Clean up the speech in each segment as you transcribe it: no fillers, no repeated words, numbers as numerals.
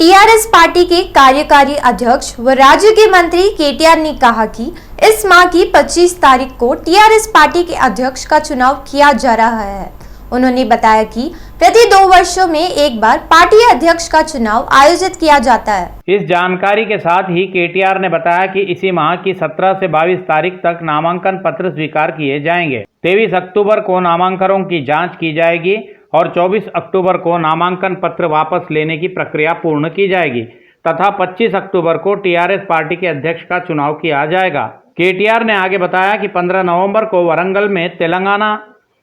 TRS party के कार्यकारी अध्यक्ष व राज्य के मंत्री केटीआर ने कहा कि इस माह की 25 तारीख को टीआरएस पार्टी के अध्यक्ष का चुनाव किया जा रहा है। उन्होंने बताया कि प्रति 2 वर्षों में एक बार पार्टी अध्यक्ष का चुनाव आयोजित किया जाता है। इस जानकारी के साथ ही केटीआर ने बताया कि इसी माह की 17 से 22 तारीख तक नामांकन पत्र स्वीकार किए जाएंगे। 23 अक्टूबर को नामांकनों की जांच की जाएगी और 24 अक्टूबर को नामांकन पत्र वापस लेने की प्रक्रिया पूर्ण की जाएगी तथा 25 अक्टूबर को टीआरएस पार्टी के अध्यक्ष का चुनाव किया जाएगा। केटीआर ने आगे बताया कि 15 नवंबर को वरंगल में तेलंगाना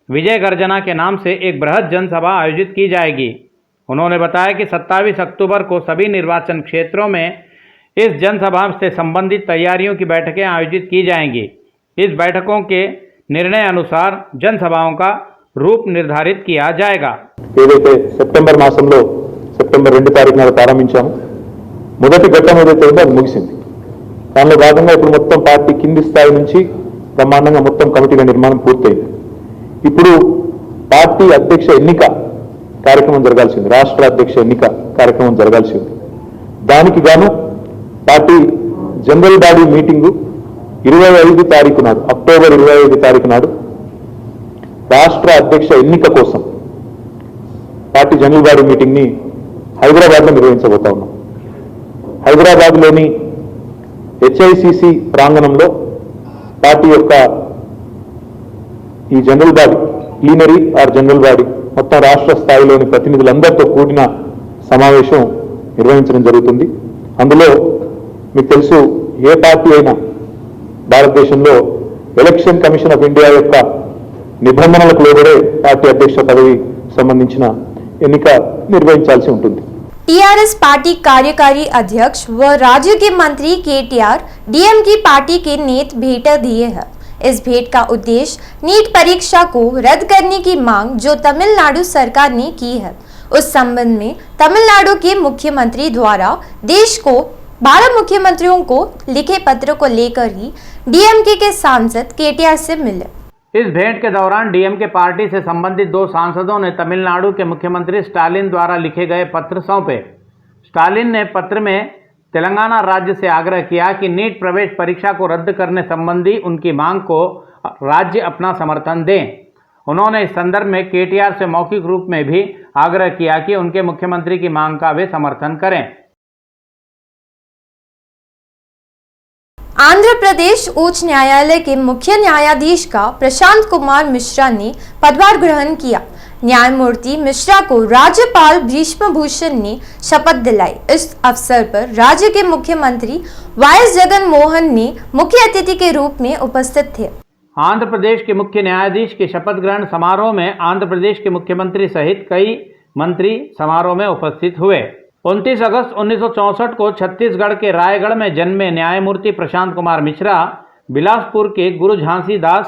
विजय गर्जना के नाम से एक बृहद जनसभा आयोजित की जाएगी। उन्होंने बताया कि 27 अक्टूबर को सभी निर्वाचन क्षेत्रों में इस जनसभा से संबंधित तैयारियों की बैठकें आयोजित की जाएंगी। इस बैठकों के निर्णय अनुसार जनसभाओं का రూప్ నిర్ధారిత किया जाएगा। ఏదైతే సెప్టెంబర్ మాసంలో సెప్టెంబర్ 2 తారీఖున ప్రారంభించాము, మొదటి ఘట్టం ఏదైతే ఉందో అది ముగిసింది। దానిలో భాగంగా ఇప్పుడు మొత్తం పార్టీ కింది స్థాయి నుంచి బ్రహ్మాండంగా మొత్తం కమిటీల నిర్మాణం పూర్తయింది। ఇప్పుడు పార్టీ అధ్యక్ష ఎన్నిక కార్యక్రమం జరగాల్సింది, రాష్ట్ర అధ్యక్ష ఎన్నిక కార్యక్రమం జరగాల్సింది। దానికి గాను పార్టీ జనరల్ బాడీ మీటింగు 25 తారీఖు నాడు, అక్టోబర్ 25 తారీఖు నాడు రాష్ట్ర అధ్యక్ష ఎన్నిక కోసం పార్టీ జనరల్ బాడీ మీటింగ్ ని హైదరాబాద్లో నిర్వహించబోతా ఉన్నాం। హైదరాబాద్లోని హెచ్ఐసిసి ప్రాంగణంలో పార్టీ యొక్క ఈ general body, plenary or general body మొత్తం రాష్ట్ర స్థాయిలోని ప్రతినిధులందరితో కూడిన సమావేశం నిర్వహించడం జరుగుతుంది। అందులో మీకు తెలుసు, ఏ పార్టీ అయినా భారతదేశంలో ఎలక్షన్ కమిషన్ ఆఫ్ ఇండియా యొక్క నిబంధనలకు లోబడే పార్టీ అధ్యక్ష పదవి సంబంధించిన ఎన్నిక నిర్వహించాల్సి ఉంటుంది। टीआरएस पार्टी कार्यकारी अध्यक्ष व राज्य के मंत्री केटीआर डीएम की पार्टी के नेत भेंट दिए हैं। इस भेंट का उद्देश्य नीट परीक्षा को रद्द करने की मांग जो तमिलनाडु सरकार ने की है, उस संबंध में तमिलनाडु के मुख्यमंत्री द्वारा देश को 12 मुख्यमंत्रियों को लिखे पत्र को लेकर ही डीएमके के सांसद केटीआर से मिले। इस भेंट के दौरान डीएमके पार्टी से संबंधित 2 सांसदों ने तमिलनाडु के मुख्यमंत्री स्टालिन द्वारा लिखे गए पत्र सौंपे। स्टालिन ने पत्र में तेलंगाना राज्य से आग्रह किया कि नीट प्रवेश परीक्षा को रद्द करने संबंधी उनकी मांग को राज्य अपना समर्थन दें। उन्होंने इस संदर्भ में केटीआर से मौखिक रूप में भी आग्रह किया कि उनके मुख्यमंत्री की मांग का वे समर्थन करें। आंध्र प्रदेश उच्च न्यायालय के मुख्य न्यायाधीश का प्रशांत कुमार मिश्रा ने पदभार ग्रहण किया। न्यायमूर्ति मिश्रा को राज्यपाल भीष्म भूषण ने शपथ दिलाई। इस अवसर पर राज्य के मुख्यमंत्री वाईएस जगन मोहन ने मुख्य अतिथि के रूप में उपस्थित थे। आंध्र प्रदेश के मुख्य न्यायाधीश के शपथ ग्रहण समारोह में आंध्र प्रदेश के मुख्यमंत्री सहित कई मंत्री समारोह में उपस्थित हुए। 29 अगस्त 1964 को छत्तीसगढ़ के रायगढ़ में जन्मे न्यायमूर्ति प्रशांत कुमार मिश्रा बिलासपुर के गुरु झांसीदास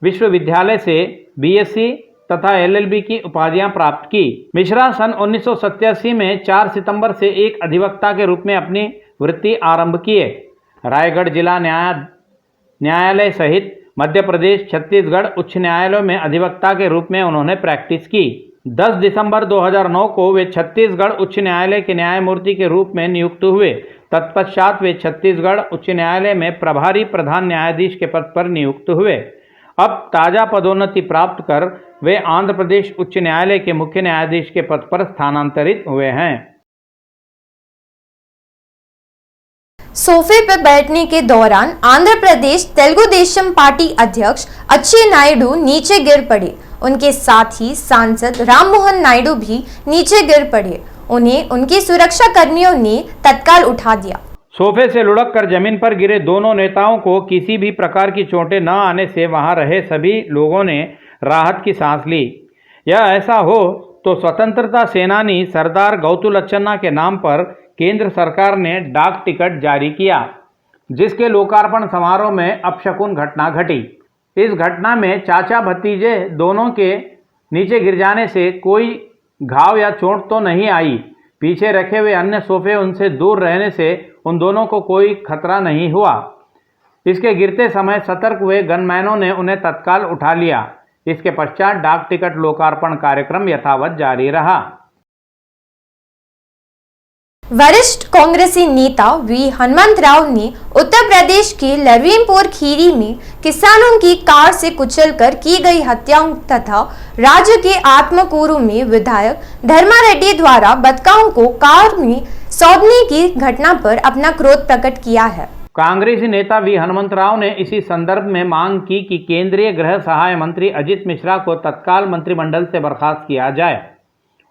विश्वविद्यालय से बीएससी तथा एलएलबी की उपाधियां प्राप्त की। मिश्रा सन 1987 में 4 सितंबर से एक अधिवक्ता के रूप में अपनी वृत्ति आरंभ किए। रायगढ़ जिला न्यायालय सहित मध्य प्रदेश, छत्तीसगढ़ उच्च न्यायालयों में अधिवक्ता के रूप में उन्होंने प्रैक्टिस की। 10 दिसंबर 2009 को वे छत्तीसगढ़ उच्च न्यायालय के न्यायमूर्ति के रूप में नियुक्त हुए। तत्पश्चात वे छत्तीसगढ़ उच्च न्यायालय में प्रभारी प्रधान न्यायाधीश के पद पर नियुक्त हुए। अब ताज़ा पदोन्नति प्राप्त कर वे आंध्र प्रदेश उच्च न्यायालय के मुख्य न्यायाधीश के पद पर स्थानांतरित हुए हैं। सोफे पर बैठने के दौरान आंध्र प्रदेश तेलुगु देशम पार्टी अध्यक्ष अच्छे नायडू नीचे गिर पड़े। उनके साथ ही सांसद राममोहन नायडू भी नीचे गिर पड़े। उन्हें उनके सुरक्षा कर्मियों ने तत्काल उठा दिया। सोफे से लुढ़क कर जमीन पर गिरे दोनों नेताओं को किसी भी प्रकार की चोटें न आने से वहां रहे सभी लोगों ने राहत की सांस ली। यह ऐसा हो तो स्वतंत्रता सेनानी सरदार गौतुलचन्ना के नाम पर केंद्र सरकार ने डाक टिकट जारी किया, जिसके लोकार्पण समारोह में अपशकुन घटना घटी। इस घटना में चाचा भतीजे दोनों के नीचे गिर जाने से कोई घाव या चोट तो नहीं आई। पीछे रखे हुए अन्य सोफे उनसे दूर रहने से उन दोनों को कोई खतरा नहीं हुआ। इसके गिरते समय सतर्क हुए गनमैनों ने उन्हें तत्काल उठा लिया। इसके पश्चात डाक टिकट लोकार्पण कार्यक्रम यथावत जारी रहा। वरिष्ठ कांग्रेसी नेता वी हनुमंतराव ने उत्तर प्रदेश के लरवीमपुर खीरी में किसानों की कार से कुचलकर की गई हत्याओं तथा राज्य के आत्मकूरू में विधायक धर्मारेड्डी द्वारा बतकाओं को कार में सौंपने की घटना पर अपना क्रोध प्रकट किया है। कांग्रेसी नेता वी हनुमंतराव ने इसी संदर्भ में मांग की कि केंद्रीय गृह सहाय मंत्री अजित मिश्रा को तत्काल मंत्रिमंडल से बर्खास्त किया जाए।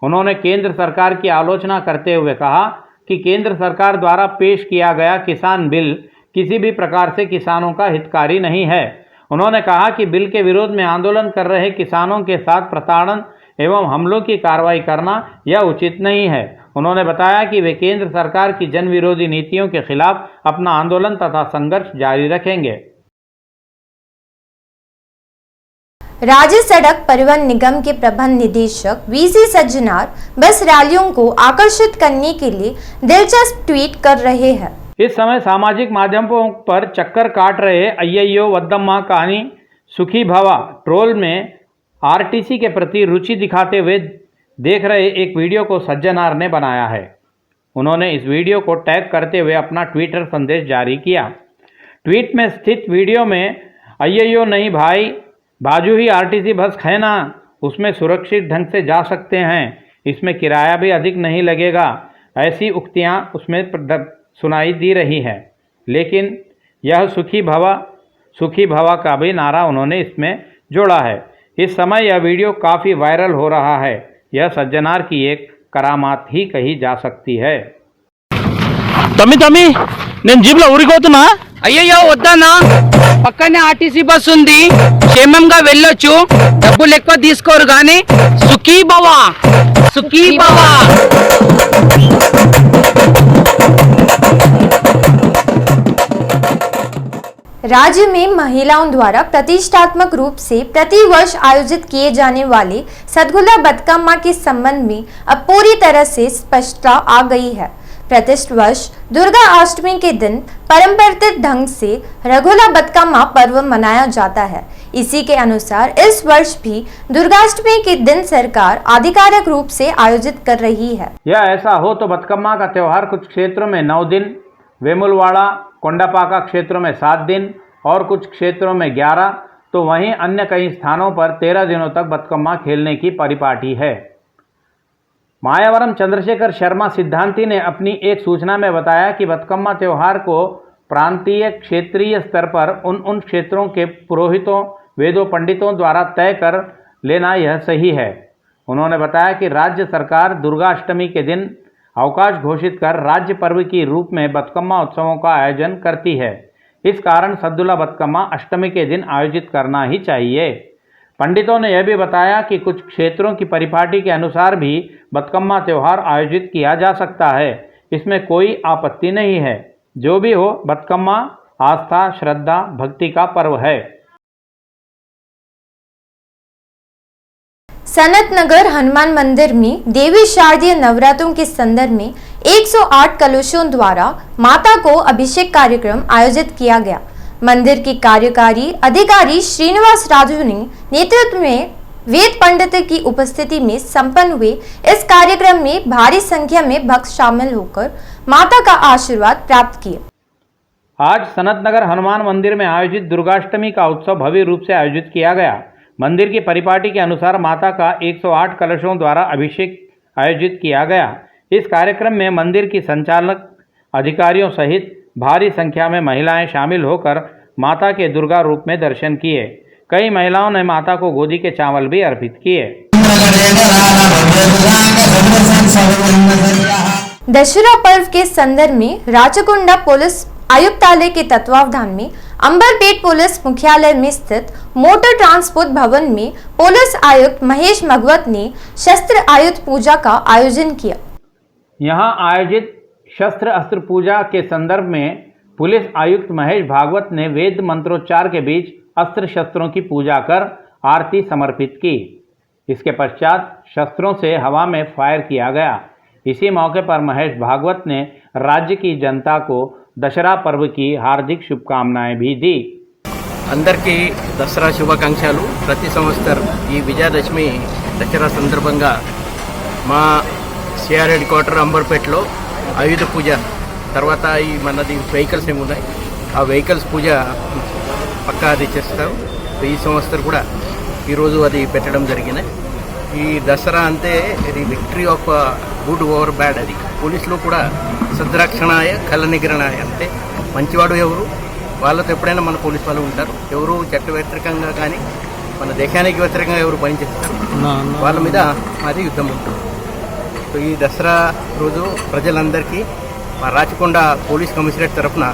उन्होंने केंद्र सरकार की आलोचना करते हुए कहा कि केंद्र सरकार द्वारा पेश किया गया किसान बिल किसी भी प्रकार से किसानों का हितकारी नहीं है। उन्होंने कहा कि बिल के विरोध में आंदोलन कर रहे किसानों के साथ प्रताड़न एवं हमलों की कार्रवाई करना यह उचित नहीं है। उन्होंने बताया कि वे केंद्र सरकार की जन विरोधी नीतियों के खिलाफ अपना आंदोलन तथा संघर्ष जारी रखेंगे। राज्य सड़क परिवहन निगम के प्रबंध निदेशक वीसी सज्जनार बस रैलियों को आकर्षित करने के लिए दिलचस्प ट्वीट कर रहे हैं। इस समय सामाजिक माध्यमों पर चक्कर काट रहे अय्यो वद्दम्मा कहानी सुखी भवा ट्रोल में आरटीसी के प्रति रुचि दिखाते हुए देख रहे एक वीडियो को सज्जनार ने बनाया है। उन्होंने इस वीडियो को टैग करते हुए अपना ट्विटर संदेश जारी किया। ट्वीट में स्थित वीडियो में अय्यो नहीं भाई, बाजू ही आरटीसी बस है ना, उसमें सुरक्षित ढंग से जा सकते हैं, इसमें किराया भी अधिक नहीं लगेगा, ऐसी उक्तियां उसमें सुनाई दी रही है। लेकिन यह सुखी भवा का भी नारा उन्होंने इसमें जोड़ा है। इस समय यह वीडियो काफ़ी वायरल हो रहा है। यह सज्जनार की एक करामात ही कही जा सकती है। తమ్మి నేను జీప్ లో ఊరికోతున్నా. అయ్యయ్యో వద్దన్నా, పక్కనే ఆర్టీసీ బస్ ఉంది, క్షేమంగా వెళ్ళొచ్చు, డబ్బులు ఎక్కువ తీసుకోరు కానీ సుఖీ భవ సుఖీ భవ। राज्य में महिलाओं द्वारा प्रतिष्ठात्मक रूप से प्रतिवर्ष आयोजित किए जाने वाले सतगुला बतकम्मा के संबंध में अब पूरी तरह से स्पष्टता आ गई है। प्रतिष्ठ वर्ष दुर्गा अष्टमी के दिन परंपरागत ढंग से रघुला बतकम्मा पर्व मनाया जाता है। इसी के अनुसार इस वर्ष भी दुर्गाष्टमी के दिन सरकार आधिकारिक रूप से आयोजित कर रही है। यह ऐसा हो तो बतकम्मा का त्यौहार कुछ क्षेत्रों में 9 दिन, वेमुलवाड़ा कोंडापाका क्षेत्रों में 7 दिन और कुछ क्षेत्रों में 11, तो वहीं अन्य कई स्थानों पर 13 दिनों तक बतकम्मा खेलने की परिपाटी है। मायावरम चंद्रशेखर शर्मा सिद्धांती ने अपनी एक सूचना में बताया कि बतकम्मा त्यौहार को प्रांतीय क्षेत्रीय स्तर पर उन क्षेत्रों के पुरोहितों वेदों पंडितों द्वारा तय कर लेना यह सही है। उन्होंने बताया कि राज्य सरकार दुर्गाष्टमी के दिन अवकाश घोषित कर राज्य पर्व की रूप में बतकम्मा उत्सवों का आयोजन करती है। इस कारण सद्दुला बतकम्मा अष्टमी के दिन आयोजित करना ही चाहिए। पंडितों ने यह भी बताया कि कुछ क्षेत्रों की परिपाटी के अनुसार भी बतकम्मा त्यौहार आयोजित किया जा सकता है, इसमें कोई आपत्ति नहीं है। जो भी हो, बतकम्मा आस्था, श्रद्धा, भक्ति का पर्व है। सनत नगर हनुमान मंदिर में देवी शारदीय नवरात्रों के संदर्भ में 108 कलशों द्वारा माता को अभिषेक कार्यक्रम आयोजित किया गया। मंदिर की कार्यकारी अधिकारी श्रीनिवास राजू ने नेतृत्व में वेद पंडित की उपस्थिति में संपन्न हुए इस कार्यक्रम में भारी संख्या में भक्त शामिल होकर माता का आशीर्वाद प्राप्त किए। आज सनत नगर हनुमान मंदिर में आयोजित दुर्गाष्टमी का उत्सव भव्य रूप से आयोजित किया गया। मंदिर की परिपाटी के अनुसार माता का 108 कलशों द्वारा अभिषेक आयोजित किया गया। इस कार्यक्रम में मंदिर की संचालक अधिकारियों सहित भारी संख्या में महिलाएं शामिल होकर माता के दुर्गा रूप में दर्शन किए। कई महिलाओं ने माता को गोदी के चावल भी अर्पित किए। दशहरा पर्व के संदर्भ में राचकुंडा पुलिस आयुक्तालय के तत्वावधान में अंबरपेट पुलिस मुख्यालय में स्थित मोटर ट्रांसपोर्ट भवन में पुलिस आयुक्त महेश भगवत ने शस्त्र आयुध पूजा का आयोजन किया। यहां आयोजित शस्त्र अस्त्र पूजा के संदर्भ में पुलिस आयुक्त महेश भागवत ने वेद मंत्रोच्चार के बीच अस्त्र शस्त्रों की पूजा कर आरती समर्पित की। इसके पश्चात शस्त्रों से हवा में फायर किया गया। इसी मौके पर महेश भागवत ने राज्य की जनता को दशहरा पर्व की हार्दिक शुभकामनाएं भी दी। అందరికీ దసరా శుభాకాంక్షలు। ప్రతి సంవత్సరం ఈ విజయదశమి దసరా సందర్భంగా మా సిఆర్ హెడ్ క్వార్టర్ అంబర్పేటలో ఆయుధ పూజ తర్వాత ఈ మనది వెహికల్స్ ఏమి ఉన్నాయి ఆ వెహికల్స్ పూజ పక్కా అది చేస్తారు. ఈ సంవత్సరం కూడా ఈరోజు అది పెట్టడం జరిగినాయి. ఈ దసరా అంటే ఇది victory of good over bad. అది పోలీసులో కూడా సద్రక్షణాయ కళ నిగ్రహణాయ అంటే మంచివాడు ఎవరు వాళ్ళతో ఎప్పుడైనా మన పోలీసు వాళ్ళు ఉంటారు. ఎవరు చట్ట వ్యతిరేకంగా కానీ మన దేశానికి వ్యతిరేకంగా ఎవరు పనిచేస్తారు వాళ్ళ మీద మాది యుద్ధం ఉంటుంది. సో ఈ దసరా రోజు ప్రజలందరికీ మా రాచకొండ పోలీస్ కమిషనరేట్ తరఫున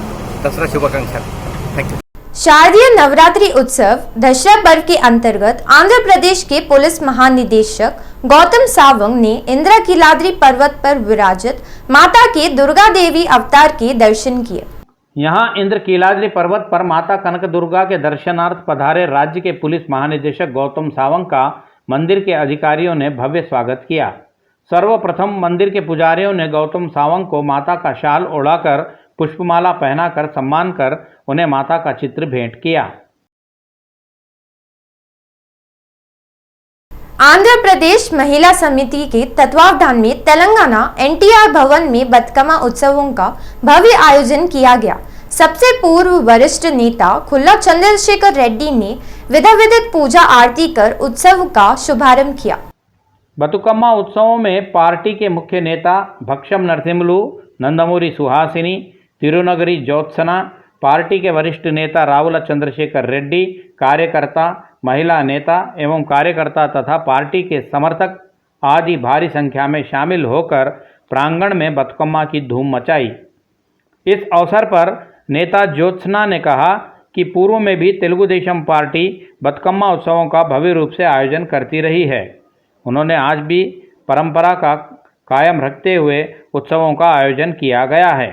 दसरा शुभाकांक्षालु. Thank you. शारदीय नवरात्रि उत्सव दशहरा पर्व के अंतर्गत आंध्र प्रदेश के पुलिस महानिदेशक गौतम सावंग ने इंदिरा कीलाद्री पर्वत पर विराजित माता के दुर्गा देवी अवतार के दर्शन किए. यहाँ इंद्र कीलाद्री पर्वत पर माता कनक दुर्गा के दर्शनार्थ पधारे राज्य के पुलिस महानिदेशक गौतम सावंग का मंदिर के अधिकारियों ने भव्य स्वागत किया. सर्वप्रथम मंदिर के पुजारियों ने गौतम सावंग को माता का शाल ओढ़ाकर पुष्पमाला पहनाकर सम्मान कर उन्हें माता का चित्र भेंट किया. आंध्र प्रदेश महिला समिति के तत्वावधान में तेलंगाना एनटीआर भवन में बतकमा उत्सवों का भव्य आयोजन किया गया. सबसे पूर्व वरिष्ठ नेता खुल्ला चंद्रशेखर रेड्डी ने विधिवत पूजा आरती कर उत्सव का शुभारंभ किया. बतुकम्मा उत्सवों में पार्टी के मुख्य नेता भक्षम नरसिम्हलू, नंदमूरी सुहासिनी, तिरुनगरी ज्योत्सना, पार्टी के वरिष्ठ नेता रावुल चंद्रशेखर रेड्डी, कार्यकर्ता, महिला नेता एवं कार्यकर्ता तथा पार्टी के समर्थक आदि भारी संख्या में शामिल होकर प्रांगण में बतुकम्मा की धूम मचाई. इस अवसर पर नेता ज्योत्सना ने कहा कि पूर्व में भी तेलुगु देशम पार्टी बतुकम्मा उत्सवों का भव्य रूप से आयोजन करती रही है. उन्होंने आज भी परंपरा का कायम रखते हुए उत्सवों का आयोजन किया गया है.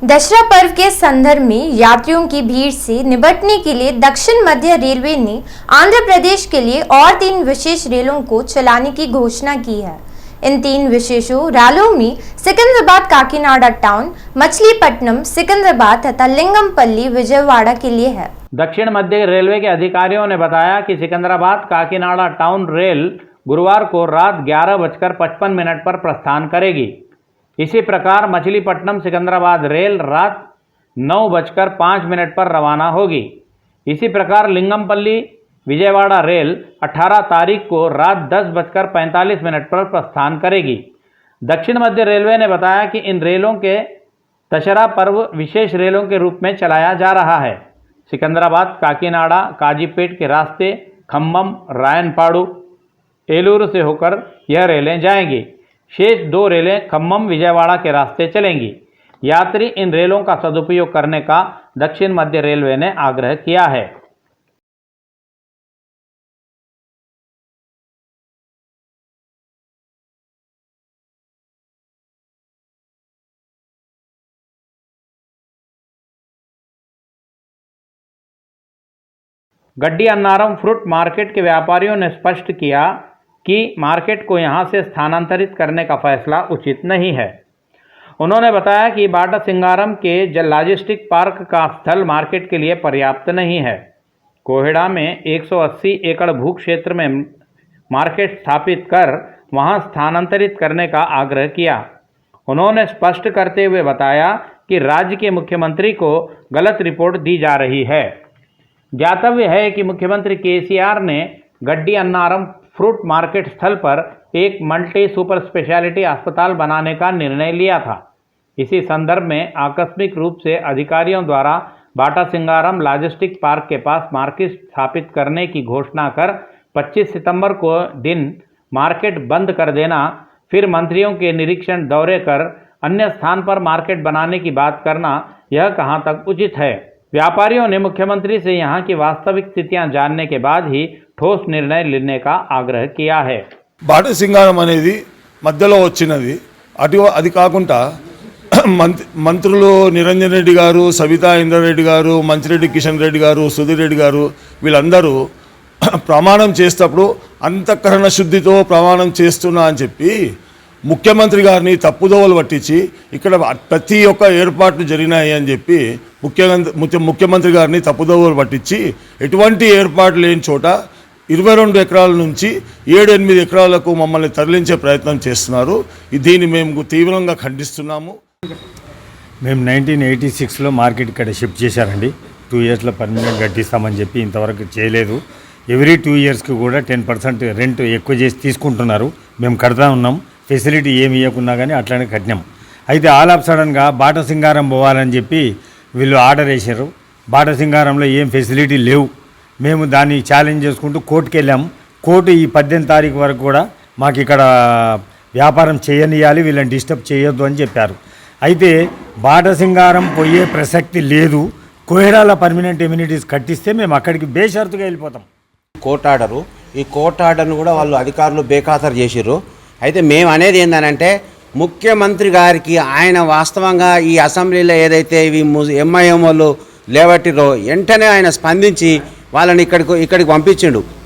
दशहरा पर्व के संदर्भ में यात्रियों की भीड़ से निपटने के लिए दक्षिण मध्य रेलवे ने आंध्र प्रदेश के लिए और 3 विशेष रेलों को चलाने की घोषणा की है. इन 3 विशेषों रेलों में सिकंदराबाद काकीनाडा टाउन, मछलीपट्टनम सिकंदराबाद तथा लिंगमपल्ली विजयवाड़ा के लिए है. दक्षिण मध्य रेलवे के अधिकारियों ने बताया कि सिकंदराबाद काकीनाडा टाउन रेल गुरुवार को रात 11:55 पर प्रस्थान करेगी. इसी प्रकार मछलीपट्टनम सिकंदराबाद रेल रात 9:05 पर रवाना होगी. इसी प्रकार लिंगमपल्ली विजयवाड़ा रेल 18 तारीख को रात 10:45 पर प्रस्थान करेगी. दक्षिण मध्य रेलवे ने बताया कि इन रेलों के दशहरा पर्व विशेष रेलों के रूप में चलाया जा रहा है. सिकंदराबाद काकीनाडा काजीपेट के रास्ते खम्मम रायनपाड़ू एलूरू से होकर यह रेलें जाएंगी. शेष 2 रेलें खम्मम विजयवाड़ा के रास्ते चलेंगी. यात्री इन रेलों का सदुपयोग करने का दक्षिण मध्य रेलवे ने आग्रह किया है. गड्डी अन्नारम फ्रूट मार्केट के व्यापारियों ने स्पष्ट किया कि मार्केट को यहां से स्थानांतरित करने का फैसला उचित नहीं है. उन्होंने बताया कि बाटा सिंगारम के लॉजिस्टिक पार्क का स्थल मार्केट के लिए पर्याप्त नहीं है. कोहेड़ा में 180 एकड़ भू क्षेत्र में मार्केट स्थापित कर वहां स्थानांतरित करने का आग्रह किया. उन्होंने स्पष्ट करते हुए बताया कि राज्य के मुख्यमंत्री को गलत रिपोर्ट दी जा रही है. ज्ञातव्य है कि मुख्यमंत्री केसीआर ने गड्डी अन्नारम फ्रूट मार्केट स्थल पर एक मल्टी सुपर स्पेशलिटी अस्पताल बनाने का निर्णय लिया था. इसी संदर्भ में आकस्मिक रूप से अधिकारियों द्वारा बाटा सिंगारम लॉजिस्टिक पार्क के पास मार्केट स्थापित करने की घोषणा कर 25 सितंबर को दिन मार्केट बंद कर देना, फिर मंत्रियों के निरीक्षण दौरे कर अन्य स्थान पर मार्केट बनाने की बात करना, यह कहां तक उचित है. व्यापारियों ने मुख्यमंत्री से यहां की वास्तविक स्थितियां जानने के बाद ही ठोस निर्णय लेने का आग्रह किया है. బాట సింగారం అనేది మధ్యలో వచ్చినది. అది కాకుండా మంత్రులు నిరంజన్ రెడ్డి గారు, సవితా ఇంద్రారెడ్డి గారు, మంచిరెడ్డి కిషన్ రెడ్డి గారు, సుధీర్ రెడ్డి గారు వీళ్ళందరూ ప్రమాణం చేసేటప్పుడు అంతఃకరణ శుద్ధితో ప్రమాణం చేస్తున్నా అని చెప్పి ముఖ్యమంత్రి గారిని తప్పుదోవలు పట్టించి ఇక్కడ ప్రతి ఒక్క ఏర్పాట్లు జరిగినాయి అని చెప్పి ముఖ్యమంత్రి గారిని తప్పుదోవలు పట్టించి ఎటువంటి ఏర్పాట్లు లేని చోట 22 ఎకరాల నుంచి 7-8 ఎకరాలకు మమ్మల్ని తరలించే ప్రయత్నం చేస్తున్నారు. దీన్ని మేము తీవ్రంగా ఖండిస్తున్నాము. మేము 1986లో మార్కెట్ ఇక్కడ షిఫ్ట్ చేశారండి. 2 ఇయర్స్లో పర్మనెంట్ కట్టిస్తామని చెప్పి ఇంతవరకు చేయలేదు. ఎవ్రీ 2 ఇయర్స్కి కూడా 10% రెంట్ ఎక్కువ చేసి తీసుకుంటున్నారు. మేము కడతా ఉన్నాం, ఫెసిలిటీ ఏమి ఇవ్వకున్నా కానీ అట్లానే కట్టినాం. అయితే ఆల్ ఆఫ్ సడన్గా బాటసింగారం పోవాలని చెప్పి వీళ్ళు ఆర్డర్ వేశారు. బాటసింగారంలో ఏం ఫెసిలిటీ లేవు. మేము దాన్ని ఛాలెంజ్ చేసుకుంటూ కోర్టుకి వెళ్ళాము. కోర్టు ఈ 18 తారీఖు వరకు కూడా మాకు ఇక్కడ వ్యాపారం చేయనియాలి, వీళ్ళని డిస్టర్బ్ చేయొద్దు అని చెప్పారు. అయితే బాటసింగారం పోయే ప్రసక్తి లేదు. కోహెడాల పర్మనెంట్ ఎమ్యూనిటీస్ కట్టిస్తే మేము అక్కడికి బేషరతుగా వెళ్ళిపోతాం. కోర్టు ఆర్డరు, ఈ కోర్టు ఆర్డర్ను కూడా వాళ్ళు అధికారులు బేఖాతరు చేసిర్రు. అయితే మేము అనేది ఏంటంటే ముఖ్యమంత్రి గారికి ఆయన వాస్తవంగా ఈ అసెంబ్లీలో ఏదైతే ఇవి ఎంఐఎం వాళ్ళు లేవట్టిరో వెంటనే ఆయన స్పందించి వాళ్ళని ఇక్కడికి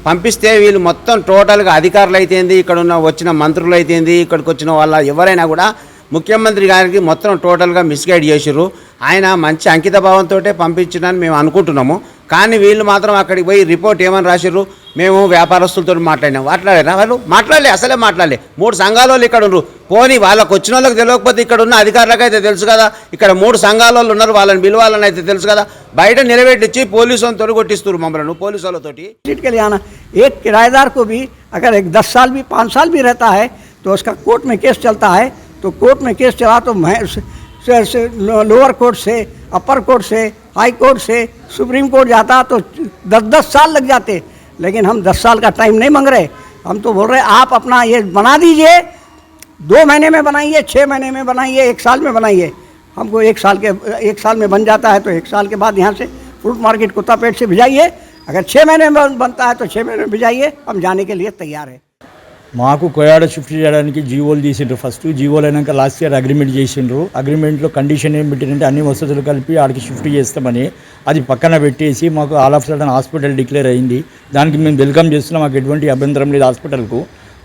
పంపిస్తే వీళ్ళు మొత్తం టోటల్గా అధికారులు అయితేంది, ఇక్కడ ఉన్న వచ్చిన మంత్రులు అయితేంది, ఇక్కడికి వచ్చిన వాళ్ళ ఎవరైనా కూడా ముఖ్యమంత్రి గారికి మొత్తం టోటల్గా మిస్గైడ్ చేసిర్రు. ఆయన మంచి అంకిత భావంతో పంపించడానికి మేము అనుకుంటున్నాము. కానీ వీళ్ళు మాత్రం అక్కడికి పోయి రిపోర్ట్ ఏమని రాసిర్రు, మేము వ్యాపారస్తులతో మాట్లాడినాం. వాళ్ళు అసలే మాట్లాడలే. 3 సంఘాల వాళ్ళు ఇక్కడ ఉన్నారు. పోనీ వాళ్ళకి వచ్చిన వాళ్ళకి తెలియకపోతే ఇక్కడ ఉన్న అధికారులకు అయితే తెలుసు కదా. ఇక్కడ 3 సంఘాల వాళ్ళు ఉన్నారు, వాళ్ళని పిలవాలని అయితే తెలుసు కదా. బయట నిలబెట్టించి పోలీసు వాళ్ళతో కొట్టిస్తారు మమ్మల్ని పోలీసు వాళ్ళతోటి. एक किराएदार को भी अगर 10 साल भी 5 साल भी रहता है तो उसका कोर्ट में केस चलता है, तो कोर्ट में केस चला तो लोअर कोर्ट से, अपर कोर्ट से, हाई कोर्ट से सुप्रीम कोर्ट जाता तो 10-10 साल लग जाते. लेकिन हम 10 साल का टाइम नहीं मांग रहे. हम तो बोल रहे आप अपना ये बना दीजिए, 2 महीने में बनाइए, 6 महीने में बनाइए, 1 साल में बनाइए. हमको 1 साल में बन जाता है तो 1 साल के बाद यहाँ से फ्रूट मार्केट कुत्तापेट से भिजाइए. अगर 6 महीने में बनता है तो 6 महीने में भिजाइए. हम जाने के लिए तैयार है. మాకు కోయాడ షిఫ్ట్ చేయడానికి జీవోలు తీసిండ్రు. ఫస్ట్ జీవోలు అయినాక లాస్ట్ ఇయర్ అగ్రిమెంట్ చేసిండ్రు. అగ్రిమెంట్లో కండిషన్ ఏం పెట్టినంటే అన్ని వసతులు కలిపి ఆడికి షిఫ్ట్ చేస్తామని. అది పక్కన పెట్టేసి మాకు all of sudden hospital declare అయింది. దానికి మేము వెల్కమ్ చేస్తున్నాం. మాకు ఎటువంటి అభ్యంతరం లేదు హాస్పిటల్కు.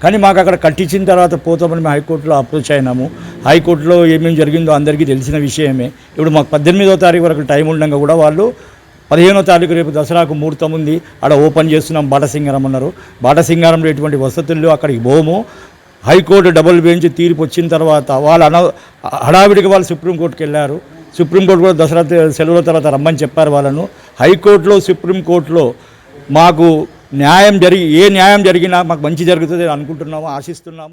కానీ మాకు అక్కడ కట్టించిన తర్వాత పోతామని మేము హైకోర్టులో అప్రోచ్ అయినాము. హైకోర్టులో ఏమేమి జరిగిందో అందరికీ తెలిసిన విషయమే. ఇప్పుడు మాకు 18వ తారీఖు వరకు టైం ఉండగా కూడా వాళ్ళు 15వ తారీఖు రేపు దసరాకు ముహూర్తం ఉంది, అక్కడ ఓపెన్ చేస్తున్నాం బాటసింగారం అన్నారు. బాటసింగారంలో ఎటువంటి వసతుల్లో అక్కడికి పోము. హైకోర్టు డబుల్ బెంచ్ తీర్పు వచ్చిన తర్వాత వాళ్ళు హడావిడికి వాళ్ళు సుప్రీంకోర్టుకి వెళ్ళారు. సుప్రీంకోర్టు కూడా దసరా సెలవుల తర్వాత రమ్మని చెప్పారు వాళ్ళను. హైకోర్టులో సుప్రీంకోర్టులో మాకు ఏ న్యాయం జరిగినా మాకు మంచి జరుగుతుంది అనుకుంటున్నాము, ఆశిస్తున్నాము.